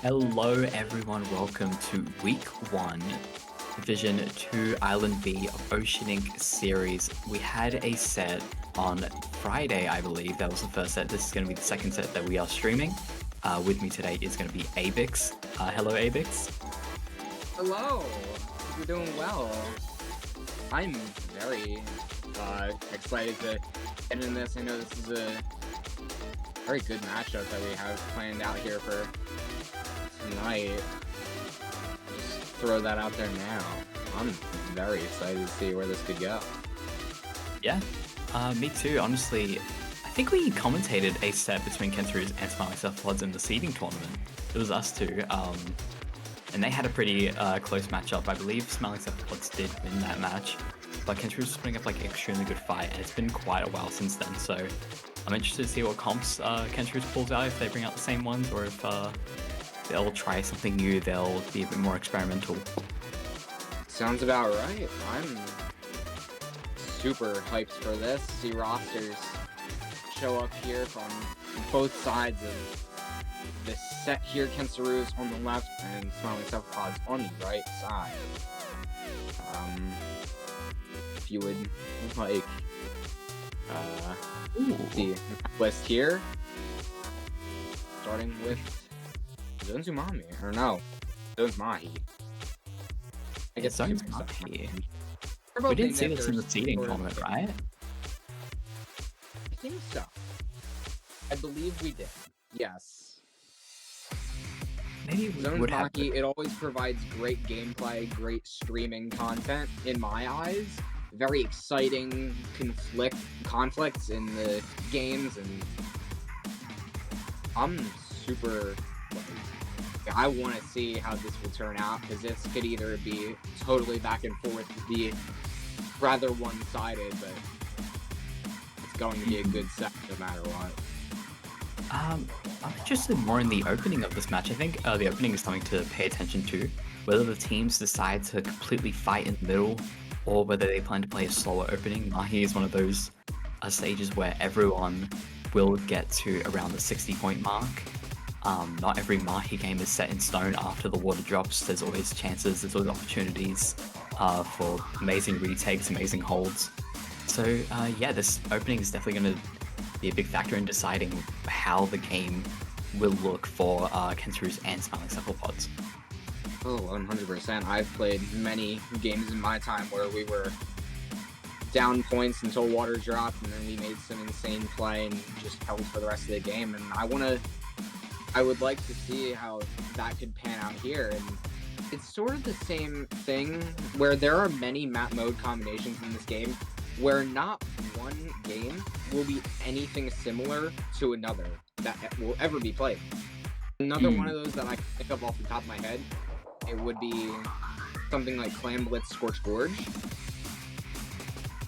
Hello everyone, welcome to week 1, Division 2 Island B of Oceanink series. We had a set on Friday, I believe. That was the first set. This is going to be the second set that we are streaming. With me today is going to be Abyx. Hello Abyx. Hello! You're doing well. I'm very excited to get in this. I know this is a very good matchup that we have planned out here for tonight. Just throw that out there now. I'm very excited to see where this could go. Yeah, me too. Honestly, I think we commentated a set between Kensaroos and Cephalopods in the seeding tournament. It was us two. And they had a pretty close matchup. I believe Smiling Cephalopods did win that match, but Kensaroos was putting up like an extremely good fight, and it's been quite a while since then. So I'm interested to see what comps Kensaroos pulls out, if they bring out the same ones, or if they'll try something new. They'll be a bit more experimental. Sounds about right. I'm super hyped for this. See rosters show up here from both sides of this set here. Kensaroos on the left and Smiling Cephalopods on the right side. If you would like the list here, starting with Zones Umami, or no, Zones Mahi. I guess Zones Mahi. We did see this in the seeding tournament, right? I think so. I believe we did. Yes. Maybe we Zones would have. Mahi, it always provides great gameplay, great streaming content in my eyes. Very exciting conflicts in the games, and I'm super. I want to see how this will turn out, because this could either be totally back and forth, be rather one-sided, but it's going to be a good set no matter what. I'm interested more in the opening of this match. I think the opening is something to pay attention to. Whether the teams decide to completely fight in the middle, or whether they plan to play a slower opening. Mahi is one of those stages where everyone will get to around the 60-point mark. Not every Mahi game is set in stone after the water drops. There's always chances, there's always opportunities for amazing retakes, amazing holds. So yeah, this opening is definitely going to be a big factor in deciding how the game will look for Kensaroos and Smiling Cephalopods. Oh, 100%. I've played many games in my time where we were down points until water dropped, and then we made some insane play and just held for the rest of the game. And I would like to see how that could pan out here. And it's sort of the same thing where there are many map mode combinations in this game where not one game will be anything similar to another that will ever be played. Another one of those that I can think of off the top of my head, it would be something like Clan Blitz Scorch Gorge.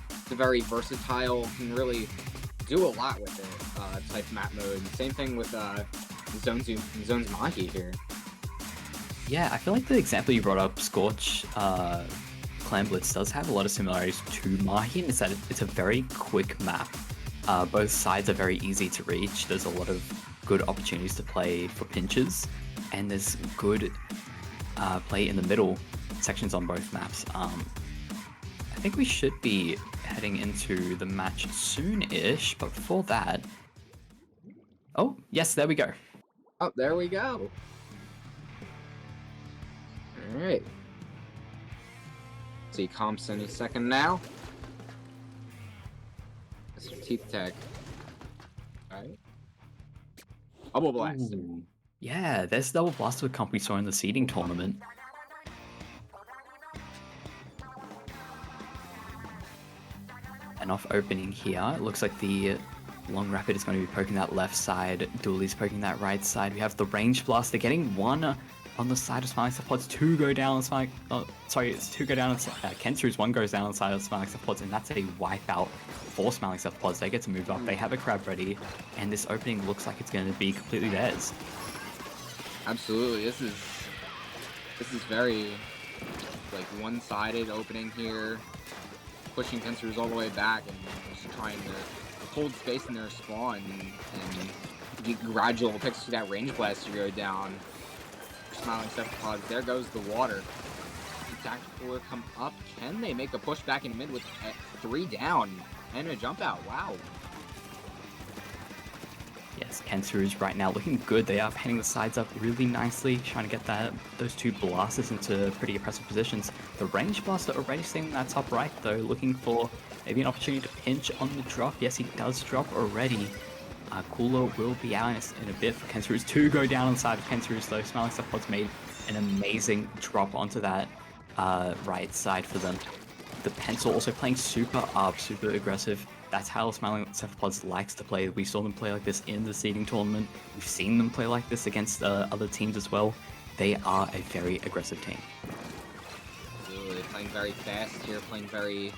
It's a very versatile, can really do a lot with it type map mode. Same thing with Zones Mahi here. Yeah, I feel like the example you brought up, Scorch Clan Blitz, does have a lot of similarities to Mahi, in that it's a very quick map. Both sides are very easy to reach. There's a lot of good opportunities to play for pinches, and there's good play in the middle sections on both maps. I think we should be heading into the match soon-ish, but before that... Oh, yes, there we go. Oh, there we go. Alright. See comps any second now. Mr. Teeth Tech. Alright. Double Blast. Ooh. Yeah, there's Double Blast with comp we saw in the seeding tournament. And off opening here, it looks like the Long Rapid is going to be poking that left side, Dooley's poking that right side. We have the Range Blaster getting one on the side of Smiling Cephalopods, two go down on Smiling... Oh, sorry, it's two go down on Kensaroos, one goes down on the side of Smiling Cephalopods, and that's a wipeout for Smiling Cephalopods. They get to move up, they have a crab ready, and this opening looks like it's going to be completely theirs. Absolutely, this is very like one-sided opening here, pushing Kensaroos all the way back and just trying to hold space in their spawn and get gradual picks to that range blast to go down. Smiling Cephalopods. There goes the water. Tactical will come up. Can they make a push back in mid with 3 down and a jump out? Wow. Yes, Kensaroos right now looking good. They are heading the sides up really nicely, trying to get those 2 blasters into pretty impressive positions. The range blaster already staying that top right though, looking for maybe an opportunity to pinch on the drop. Yes, he does drop already. Cooler will be out in a bit for Kensaroos to go down on the side of Kensaroos though. Smiling Cephalopods made an amazing drop onto that right side for them. The pencil also playing super up, super aggressive. That's how Smiling Cephalopods likes to play. We saw them play like this in the seeding tournament. We've seen them play like this against other teams as well. They are a very aggressive team. Absolutely, playing very fast here, playing very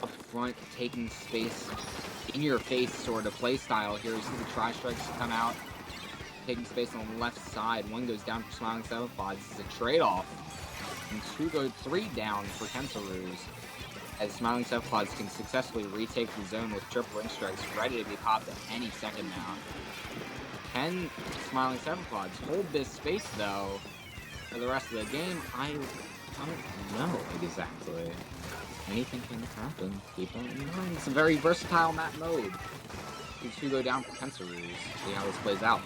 upfront, taking space, in your face sort of play style. Here you see the tri-strikes come out, taking space on the left side. 1 goes down for Smiling Cephalopods. This is a trade-off. And 2 go 3 down for Kensaroos, as Smiling Cephalopods can successfully retake the zone with triple link strikes ready to be popped at any second now. Can Smiling Cephalopods hold this space though for the rest of the game? I don't know exactly. Anything can happen. Keep on in mind. It's a very versatile map mode. These 2 go down for Kensaroos. See how this plays out.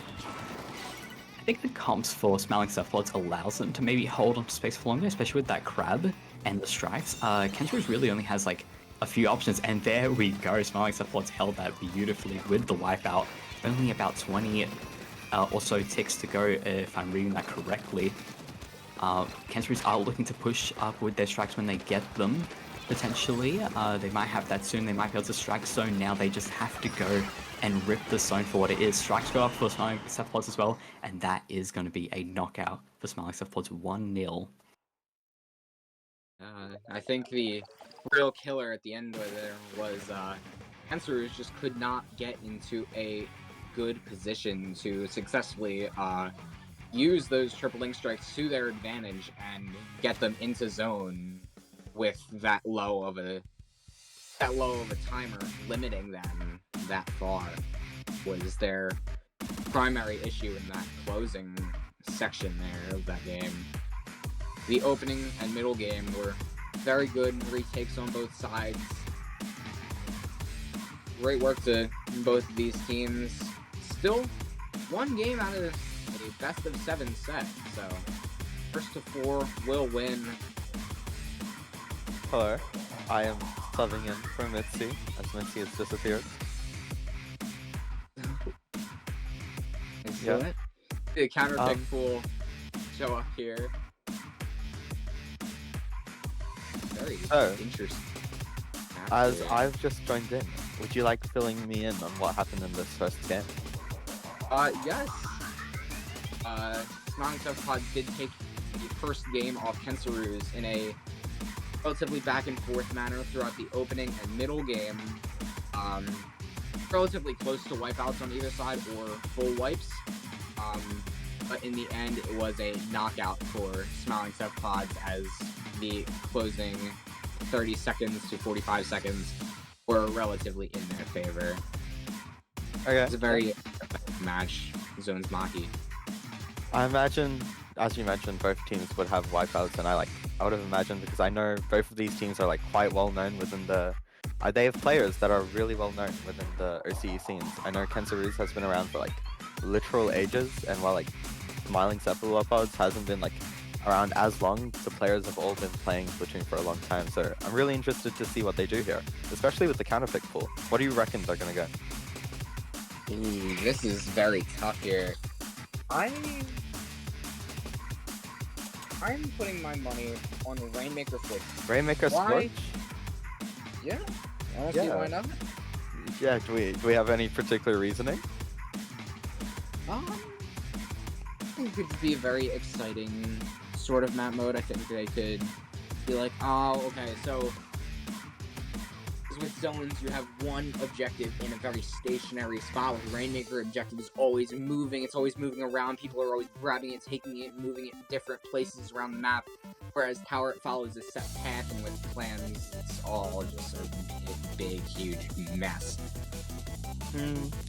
I think the comps for Smiling Cephalopods allows them to maybe hold onto space for longer, especially with that crab and the strikes. Kensaroos really only has like a few options, and there we go. Smiling Cephalopods held that beautifully with the wipeout. Only about 20 or so ticks to go, if I'm reading that correctly. Kensaroos are looking to push up with their strikes when they get them, potentially. They might have that soon. They might be able to strike zone now. They just have to go and rip the zone for what it is. Strikes go up for Smiling Cephalopods as well, and that is going to be a knockout for Smiling Cephalopods, 1-0. I think the real killer at the end of there was Kensaroos just could not get into a good position to successfully use those triple link strikes to their advantage and get them into zone with that low of a timer limiting them that far was their primary issue in that closing section there of that game. The opening and middle game were very good retakes on both sides. Great work to both of these teams. Still 1 game out of a best of 7 set, so first to 4 will win. Hello, I am subbing in for Mitzi, as Mitzi has disappeared. Yeah. The counter pick pool show up here. Very interesting. As I've just joined in, would you like filling me in on what happened in this first game? Yes. Smiling Cephalopods did take the first game off Kensaroos in a relatively back and forth manner throughout the opening and middle game. Relatively close to wipeouts on either side or full wipes. But in the end, it was a knockout for Smiling Cephalopods as the closing 30 seconds to 45 seconds were relatively in their favor. Okay. It's a very match, Zone's Mahi. I imagine, as you mentioned, both teams would have wipeouts, and I would have imagined, because I know both of these teams are like quite well known within the. They have players that are really well known within the OCE scenes. I know Kensaroos has been around for like literal ages, and while like Smiling Cephalopods hasn't been like around as long, the players have all been playing Splatoon for a long time. So I'm really interested to see what they do here, especially with the counterpick pool. What do you reckon they're gonna go? Ooh, this is very tough here. I'm putting my money on Rainmaker Switch. Rainmaker Switch? Yeah. Honestly, why not? Yeah. Do we have any particular reasoning? I think it could be a very exciting sort of map mode. I think they could be like, oh, okay, so with zones, you have one objective in a very stationary spot. With Rainmaker, objective is always moving. It's always moving around. People are always grabbing it, taking it, moving it in different places around the map. Whereas Tower, it follows a set path, and with clans, it's all just a big, huge mess.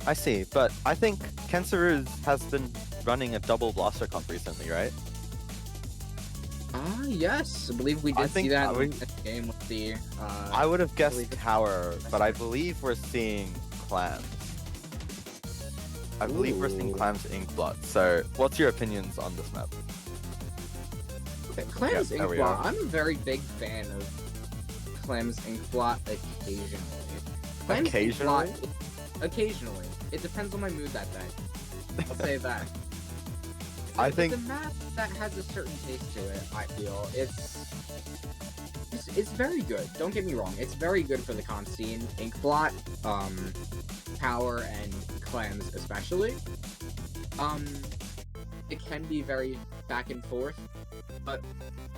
I see, but I think Kensaroos has been running a double blaster comp recently, right? Yes, I believe we I did see think that we- in the game with the. I would have guessed believe- tower, but I believe we're seeing clams. I believe we're seeing Ooh. clams Inkblot. So, what's your opinions on this map? Clams Yep, there we Inkblot. are. I'm a very big fan of Clams Inkblot occasionally. Clams Occasionally? Inkblot, occasionally. It depends on my mood that day. I'll say that. I think- it's a map that has a certain taste to it. I feel it's very good. Don't get me wrong. It's very good for the con scene. Inkblot, Power, and Clams especially. It can be very back and forth, but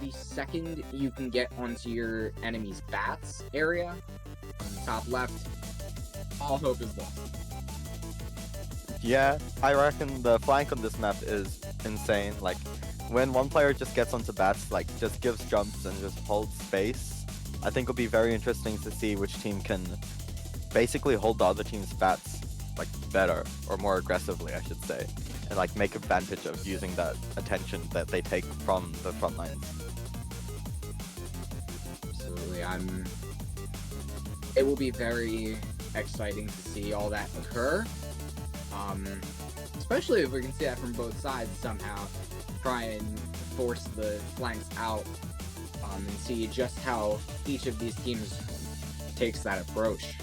the second you can get onto your enemy's bats area, top left, all hope is lost. Yeah, I reckon the flank on this map is insane. Like, when one player just gets onto bats, like, just gives jumps and just holds space, I think it'll be very interesting to see which team can basically hold the other team's bats, like, better, or more aggressively, I should say, and, like, make advantage of using that attention that they take from the front lines. Absolutely, it will be very exciting to see all that occur. Especially if we can see that from both sides somehow. Try and force the flanks out, and see just how each of these teams takes that approach.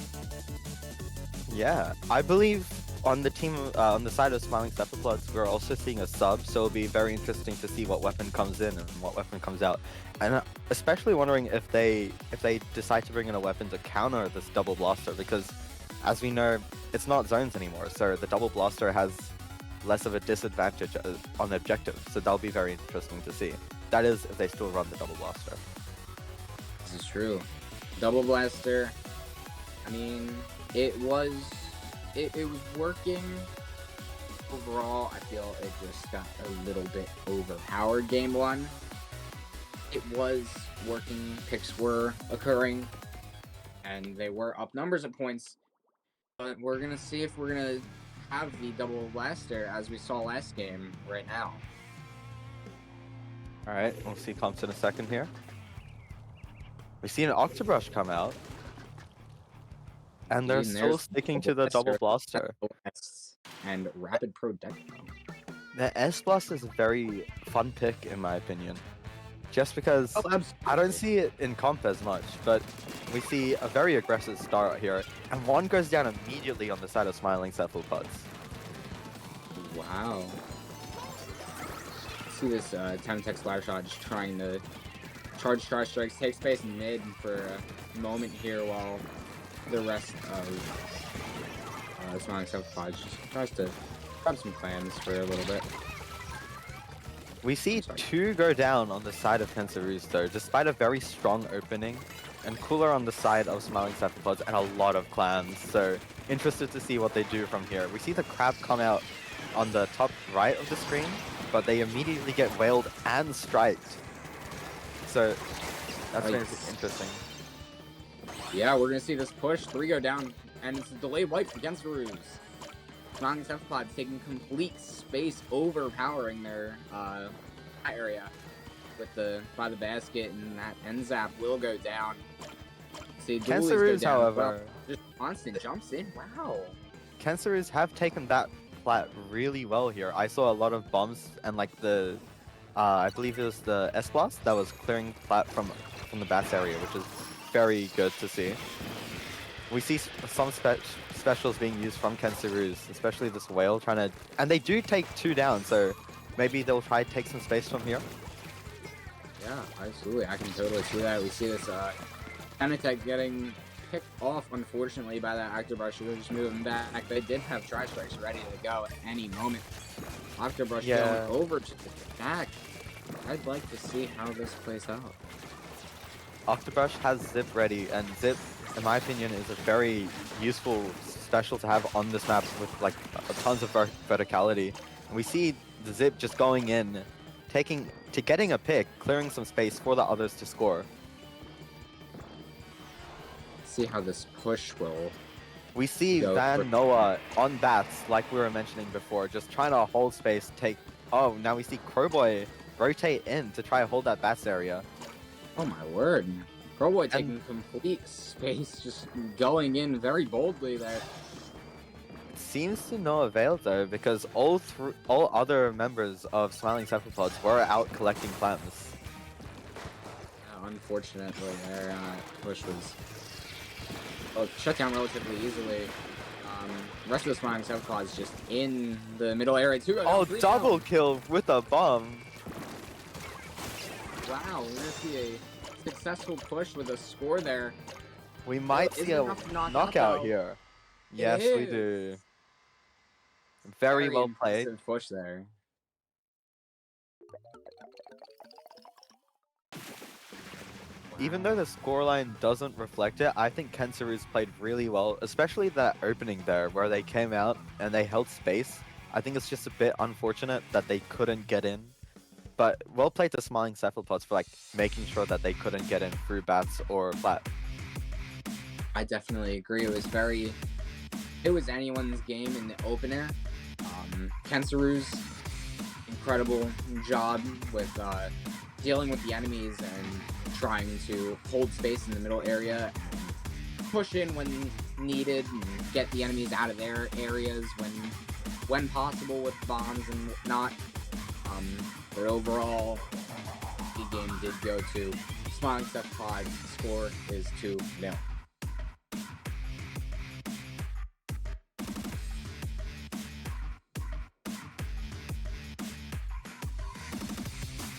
Yeah, I believe on the team, on the side of Smiling Cephalopods, we're also seeing a sub, so it'll be very interesting to see what weapon comes in and what weapon comes out. And especially wondering if they decide to bring in a weapon to counter this double blaster, because as we know, it's not zones anymore, so the double blaster has less of a disadvantage on the objective, so that'll be very interesting to see. That is, if they still run the double blaster. This is true. Double blaster. I mean, it was working. Overall, I feel it just got a little bit overpowered game one. It was working, picks were occurring, and they were up numbers at points. But we're gonna see if we're gonna have the double blaster as we saw last game right now. Alright, we'll see comps in a second here. We see an Octobrush come out. And they're And still there's sticking to the double blaster. And rapid projectile. The S Blast is a very fun pick in my opinion. Just because Oh, absolutely. I don't see it in comp as much, but we see a very aggressive start here, and one goes down immediately on the side of Smiling Cephalopods. Wow. See this T.N.T ladder shot just trying to charge strikes, take space in mid for a moment here while the rest of Smiling Cephalopods just tries to grab some clams for a little bit. We see Sorry. two go down on the side of Kensaroos though, despite a very strong opening, and Cooler on the side of Smiling Cephalopods and a lot of clams, so interested to see what they do from here. We see the crab come out on the top right of the screen, but they immediately get whaled and striked. So that's going to be interesting. Yeah, we're gonna see this push, 3 go down, and it's a delayed wipe for Kensaroos. Smiling Cephalopods taking complete space, overpowering their area with by the basket, and that end zap will go down. See, dualies go Kensaroos, down as well. however, Just constant jumps in. Wow. Kensaroos have taken that plat really well here. I saw a lot of bombs and like the, I believe it was the S Blast that was clearing plat from the bats area, which is very good to see. We see some specials being used from Kensaroos, especially this whale trying to, and they do take 2 down, so maybe they'll try to take some space from here. Yeah, absolutely. I can totally see that. We see this T.N.T getting picked off, unfortunately, by that Octobrush. They're just moving back. They did have tri-strikes ready to go at any moment. Octobrush going over to the back. I'd like to see how this plays out. Octobrush has Zip ready, and Zip, in my opinion, is a very useful special to have on this map with like tons of verticality. And we see the Zip just going in, getting a pick, clearing some space for the others to score. See how this push will. We see Go VanNoah on bats, like we were mentioning before, just trying to hold space, Oh, now we see Crowboy rotate in to try to hold that bats area. Oh my word. Crowboy taking complete space, just going in very boldly there. Seems to no avail though, because all other members of Smiling Cephalopods were out collecting plants. Unfortunately, their push was shut down relatively easily. The rest of the Smiling Cephalopods just in the middle area too. Oh, double kill with a bomb. Wow, we're gonna see a successful push with a score there. We might see a knockout here. Yes, we do. Very well played. Push there. Even though the scoreline doesn't reflect it, I think Kensaroos played really well, especially that opening there where they came out and they held space. I think it's just a bit unfortunate that they couldn't get in. But well played to Smiling Cephalopods for like making sure that they couldn't get in through bats or plat. I definitely agree. It was anyone's game in the opener. Kensaroos, incredible job with dealing with the enemies and trying to hold space in the middle area and push in when needed and get the enemies out of their areas when possible with bombs and whatnot. But overall, the game did go to Smiling Cephalopods. The score is 2-0.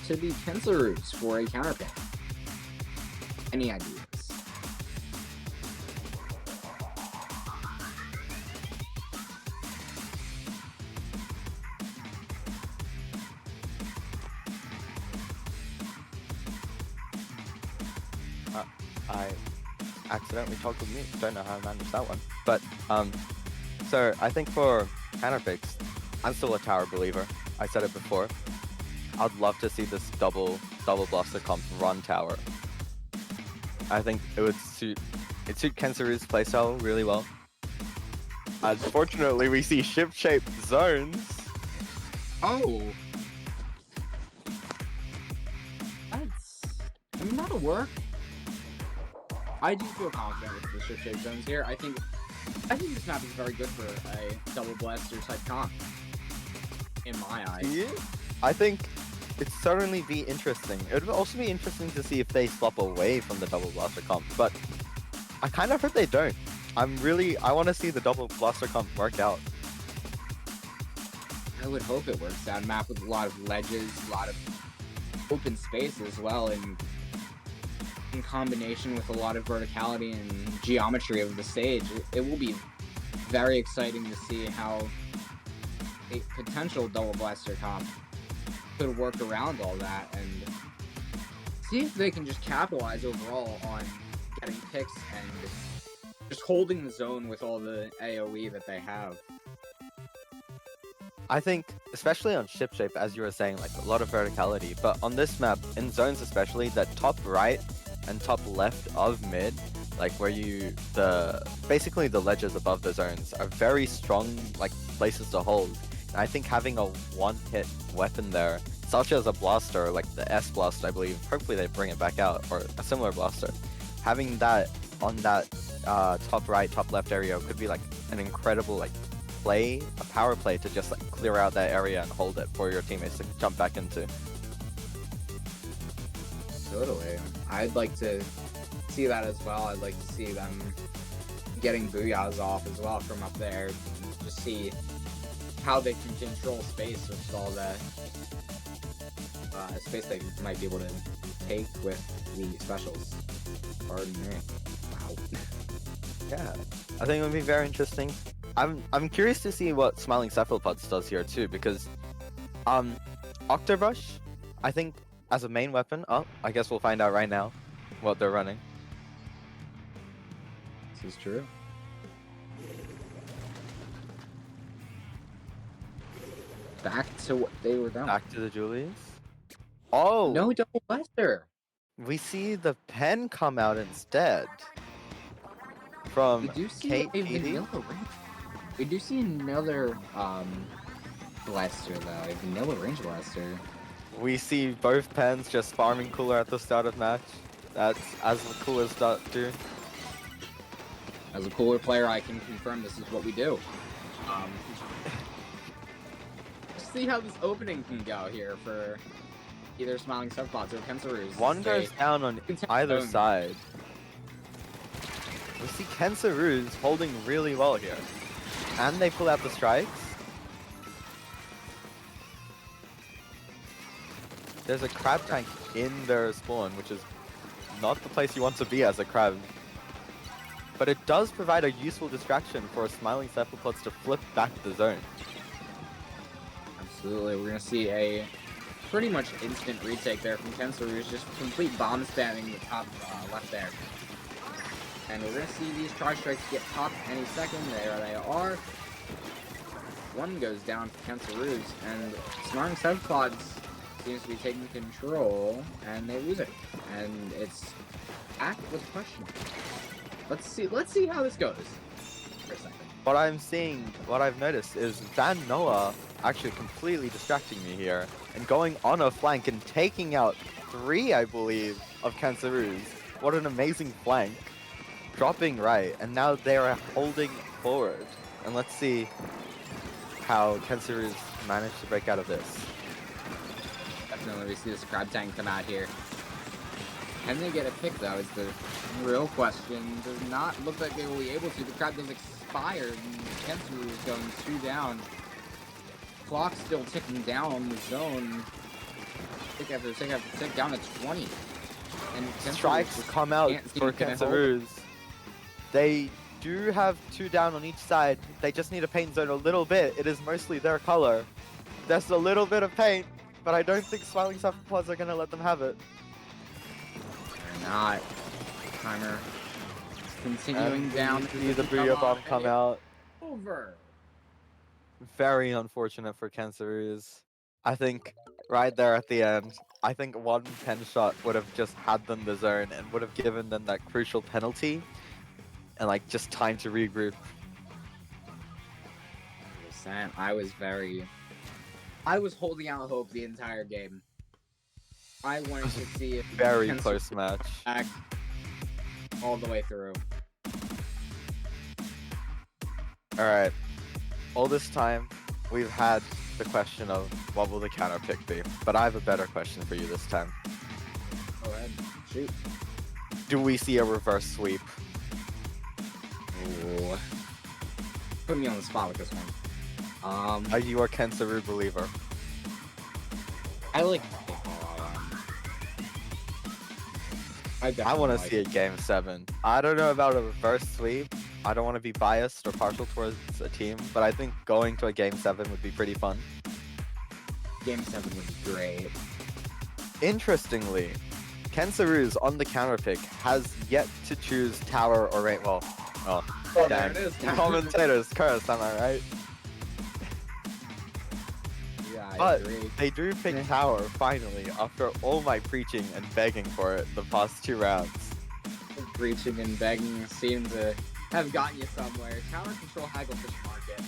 To the Kensaroos for a counterpick. Any ideas? I accidentally toggled mute. Don't know how I managed that one. But so I think for counterpicks, I'm still a tower believer. I said it before. I'd love to see this double blaster comp run tower. I think it would suit Kensaroos' playstyle really well. Unfortunately, we see Shipshape zones. Oh, that'll work. I do feel confident with the Shipshape zones here. I think this map is very good for a double blaster type comp. In my eyes. Yeah. I think it'd certainly be interesting. It would also be interesting to see if they swap away from the double blaster comp, but I kind of hope they don't. I want to see the double blaster comp work out. I would hope it works out. A map with a lot of ledges, a lot of open space as well, and in combination with a lot of verticality and geometry of the stage, it will be very exciting to see how a potential double blaster comp could work around all that and see if they can just capitalize overall on getting picks and just holding the zone with all the AoE that they have. I think, especially on Shipshape, as you were saying, like a lot of verticality, but on this map, in zones especially, that top right and top left of mid, like where basically the ledges above the zones are very strong, like places to hold. And I think having a one-hit weapon there, such as a blaster, like the S blaster, I believe, hopefully they bring it back out, or a similar blaster, having that on that top right, top left area could be like an incredible a power play to just like clear out that area and hold it for your teammates to jump back into. Totally. I'd like to see that as well. I'd like to see them getting booyahs off as well from up there. Just see how they can control space with all the space they might be able to take with the specials. Pardon me. Wow. Yeah, I think it would be very interesting. I'm curious to see what Smiling Cephalopods does here too, because Octobrush, I think as a main weapon, I guess we'll find out right now what they're running. This is true. Back to what they were doing. Back to the Julius. Oh! No double blaster! We see the pen come out instead. From We do see Petey. We do see another blaster though, a vanilla range blaster. We see both pens just farming cooler at the start of match. That's as the coolers do. As a cooler player, I can confirm this is what we do. Let's see how this opening can go here for either Smiling Cephalopods or Kensaroos. One goes down on either side. We see Kensaroos holding really well here. And they pull out the strikes. There's a crab tank in their spawn, which is not the place you want to be as a crab. But it does provide a useful distraction for a Smiling Cephalopods to flip back the zone. Absolutely, we're going to see a pretty much instant retake there from Kensaroos, just complete bomb spamming the top left there. And we're going to see these tri-strikes get popped any second. There they are. One goes down for Kensaroos, and Smiling Cephalopods seems to be taking control, and they lose it. And it's back with question. Let's see how this goes for a second. What I've noticed is VanNoah actually completely distracting me here and going on a flank and taking out 3, I believe, of Kensaroos. What an amazing flank. Dropping right, and now they are holding forward. And let's see how Kensaroos managed to break out of this. Definitely, we see this crab tank come out here. Can they get a pick, though, is the real question. Does not look like they will be able to. The crab does expire, and Kensaroos is going 2 down. Clock still ticking down on the zone. Tick after tick after tick, down to 20. And Strikes come out for Kensaroos. They do have 2 down on each side. They just need to paint zone a little bit. It is mostly their color. There's a little bit of paint, but I don't think Smiling Cephalopods are going to let them have it. They're not. Timer continuing down. See the Booyah Bomb come out. Over. Very unfortunate for Kensaroos. I think right there at the end, I think one pen shot would have just had them the zone and would have given them that crucial penalty and like just time to regroup. 100%. I was holding out hope the entire game. I wanted to see if Very close match. Back all the way through. Alright. All this time, we've had the question of what will the counter pick be, but I have a better question for you this time. Go ahead. Shoot. Do we see a reverse sweep? Ooh. Put me on the spot with this one. Are you a Kensaroo believer? I like. I want to see a game 7. I don't know about a reverse sweep. I don't want to be biased or partial towards a team, but I think going to a game 7 would be pretty fun. Game 7 would be great. Interestingly, Kensaroos on the counter pick has yet to choose tower or raid. Well, oh, damn. There it is. Commentators curse, am I right? Yeah, I But agree. they do pick tower finally after all my preaching and begging for it the past 2 rounds. Preaching and begging seem to have gotten you somewhere. Tower control Hagglefish market.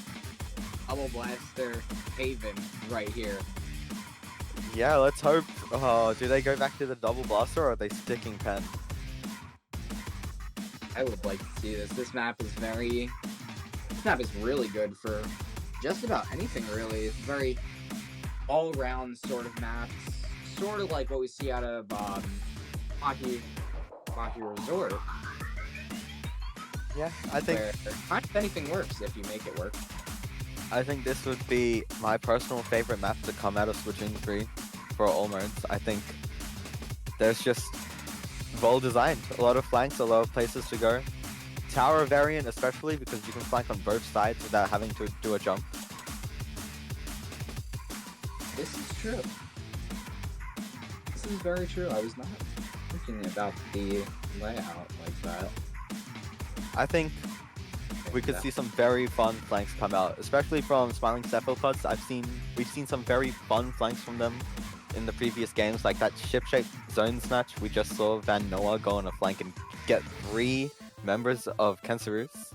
Double blaster haven right here. Yeah, let's hope. Oh, do they go back to the double blaster or are they sticking pen? I would like to see this. This map is really good for just about anything really. It's very all-round sort of maps. Sort of like what we see out of Mahi Resort. Yeah, I think Where kind of anything works if you make it work. I think this would be my personal favorite map to come out of Splatoon 3 for all modes. I think there's just well designed, a lot of flanks, a lot of places to go. Tower variant especially because you can flank on both sides without having to do a jump. This is true. This is very true. I was not thinking about the layout like that. I think we could see some very fun flanks come out, especially from Smiling Cephalopods. We've seen some very fun flanks from them in the previous games, like that Shipshape zones match. We just saw VanNoah go on a flank and get 3 members of Kensaroos.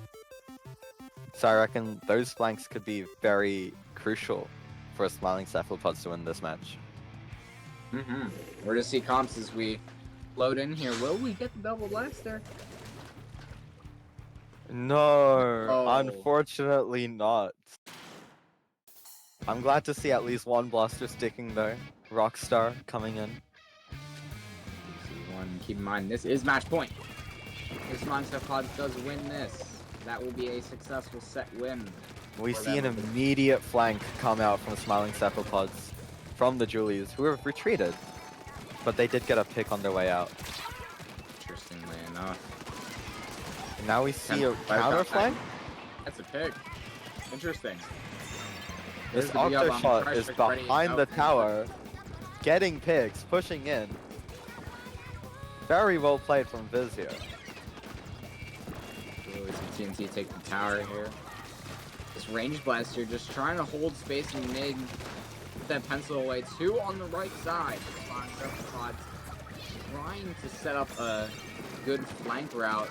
So I reckon those flanks could be very crucial for Smiling Cephalopods to win this match. We're gonna see comps as we load in here. Will we get the double blaster? No, Oh. unfortunately not. I'm glad to see at least one blaster sticking though. Rockstar coming in. One. Keep in mind, this is match point. If Cephalopods does win this, that will be a successful set win. We for see an them. immediate flank come out from Smiling Cephalopods from the Julies, who have retreated. But they did get a pick on their way out. Interestingly enough. And now we see a counter flank. That's a pick. Interesting. This There's the V-up on Octoshot pressure, is ready to behind go. the tower, getting picks, pushing in. Very well played from Viz here. Really see T.N.T take the tower here. This range blaster just trying to hold space in mid. Put that pencil away. Two on the right side. Cephalopods trying to set up a good flank route.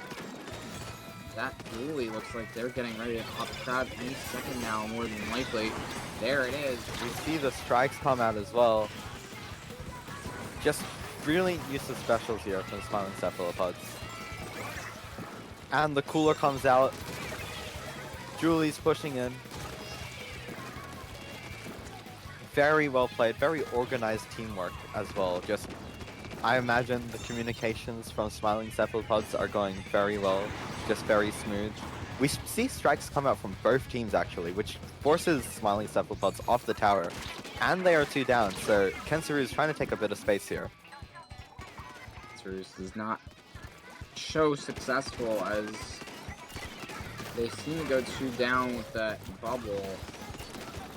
That Julie looks like they're getting ready to pop crab any second now, more than likely. There it is. We see the strikes come out as well. Just brilliant use of specials here from Smiling Cephalopods. And the cooler comes out. Julie's pushing in. Very well played, very organized teamwork as well. Just, I imagine the communications from Smiling Cephalopods are going very well, just very smooth. We see strikes come out from both teams actually, which forces Smiling Cephalopods off the tower. And they are 2 down, so Kensaroos is trying to take a bit of space here. Kensaroos does not show successful as they seem to go 2 down with that bubble.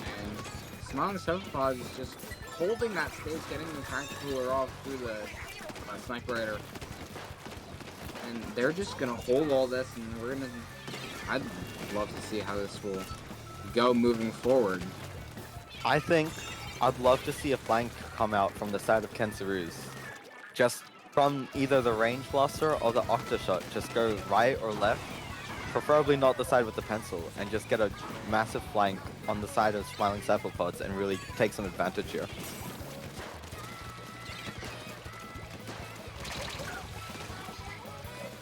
And Smiling Cephalopods is just holding that space, getting the tactical off through the sniper raider. And they're just gonna hold all this, and we're gonna. I'd love to see how this will go moving forward. I think I'd love to see a flank come out from the side of Kensaroos. Just from either the range blaster or the Octoshot. Just go right or left. Preferably not the side with the pencil, and just get a massive flank on the side of Smiling Cephalopods and really take some advantage here.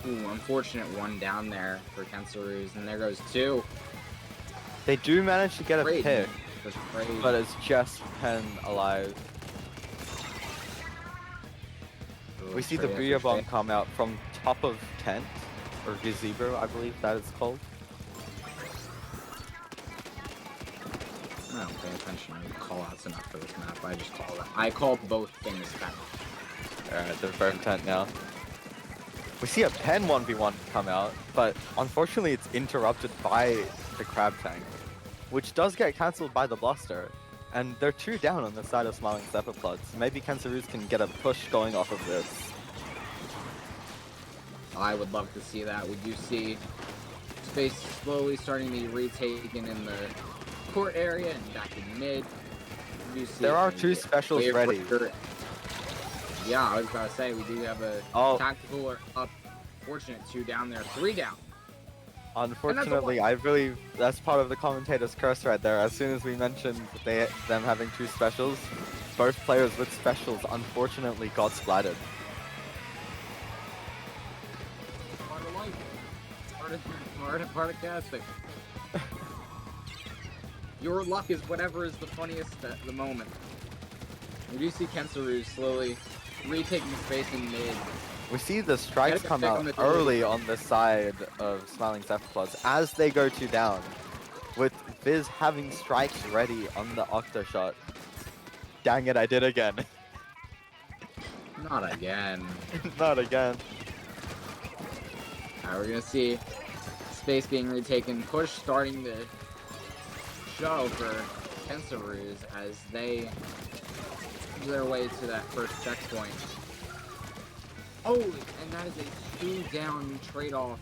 Ooh, unfortunate 1 down there for Kensaroos, and there goes 2. They do manage to get a Great. pick, Just crazy. but it's just Pen alive. We see the Booyah Bomb come out from top of Tent, or Gazebo, I believe that is called. I don't pay attention to call-outs enough for this map. I just call it. I call both things Tent. Alright, they're both Tent now. We see a Pen 1v1 come out, but unfortunately it's interrupted by the Crab Tank, which does get cancelled by the Blaster. And they're 2 down on the side of Smiling Cephalopods. Maybe Kensaroos can get a push going off of this. I would love to see that. We do see space slowly starting to be retaken in the court area and back in mid. We do see There are 2 specials wave ready. breaker. Yeah, I was about to say, we do have a tactical or up. Fortunate 2 down there, 3 down. Unfortunately, that's part of the commentator's curse right there. As soon as we mentioned them having 2 specials, both players with specials unfortunately got splattered. Part of life. Part of casting. Your luck is whatever is the funniest at the moment. We do see Kensaroos slowly retaking space in mid. We see the strikes come out early on the side of Smiling Cephalopods as they go 2 down, with Viz having strikes ready on the Octoshot. Dang it, I did again. Not again. Not again. Alright, we're gonna see space being retaken, push starting to show for Kensaroos as they do their way to that first checkpoint. Oh, and that is a 2 down trade-off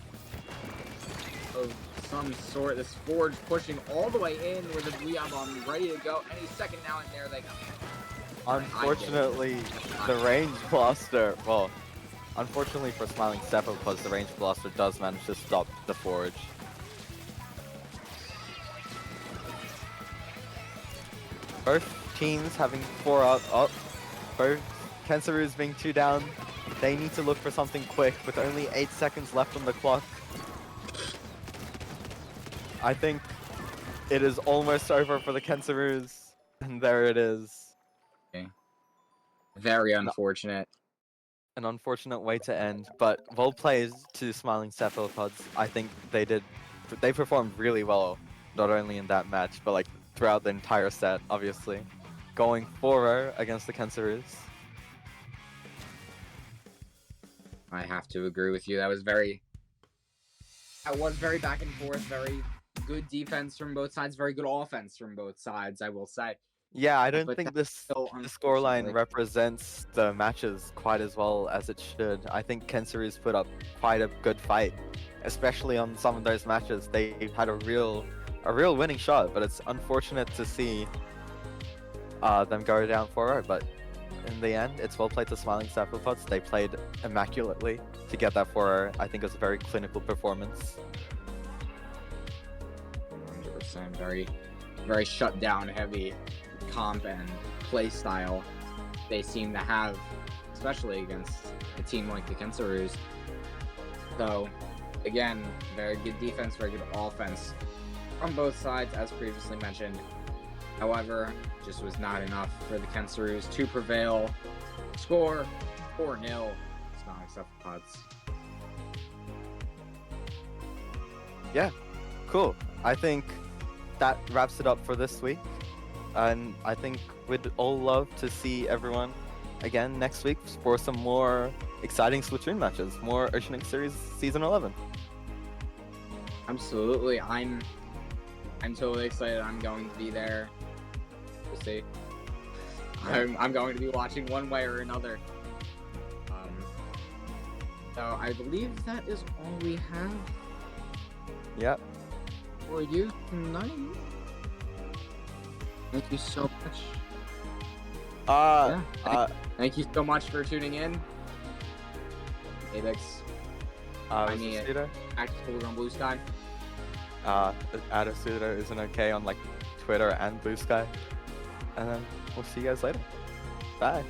of some sort. This Forge pushing all the way in with a Booyah Bomb ready to go. Any second now, and there they go. Unfortunately, the range blaster, well, unfortunately for Smiling Cephalopods, the range blaster does manage to stop the Forge. Both teams having 4 up, both Kensaroos being 2 down. They need to look for something quick with only 8 seconds left on the clock. I think it is almost over for the Kensaroos. And there it is. Okay. Very unfortunate. An unfortunate way to end, but well played to Smiling Cephalopods. I think they performed really well, not only in that match, but like throughout the entire set, obviously. Going 4-0 against the Kensaroos. I have to agree with you. That was very back and forth, very good defense from both sides, very good offense from both sides, I will say. Yeah, I don't But think that's the still scoreline unfortunately- represents the matches quite as well as it should. I think Kensaroos put up quite a good fight, especially on some of those matches. They had a real winning shot, but it's unfortunate to see them go down 4-0. But in the end, it's well played to Smiling Cephalopods. They played immaculately to get that 4-0. I think it was a very clinical performance. 100%, very shut down heavy comp and play style they seem to have, especially against a team like the Kensaroos. So again, very good defense, very good offense from both sides, as previously mentioned. However, just was not enough for the Kensaroos to prevail. Score 4-0. Smiling Cephalopods. Yeah, cool. I think that wraps it up for this week. And I think we'd all love to see everyone again next week for some more exciting Splatoon matches, more Oceanink Series Season 11. Absolutely, I'm totally excited. I'm going to be there. We'll see. I'm going to be watching one way or another. So I believe that is all we have Yep. for you tonight. Thank you so much. Thank you so much for tuning in. Abyx, I mean, Active on Blue Sky. Attitude isn't okay on like Twitter and Blue Sky. And then we'll see you guys later. Bye.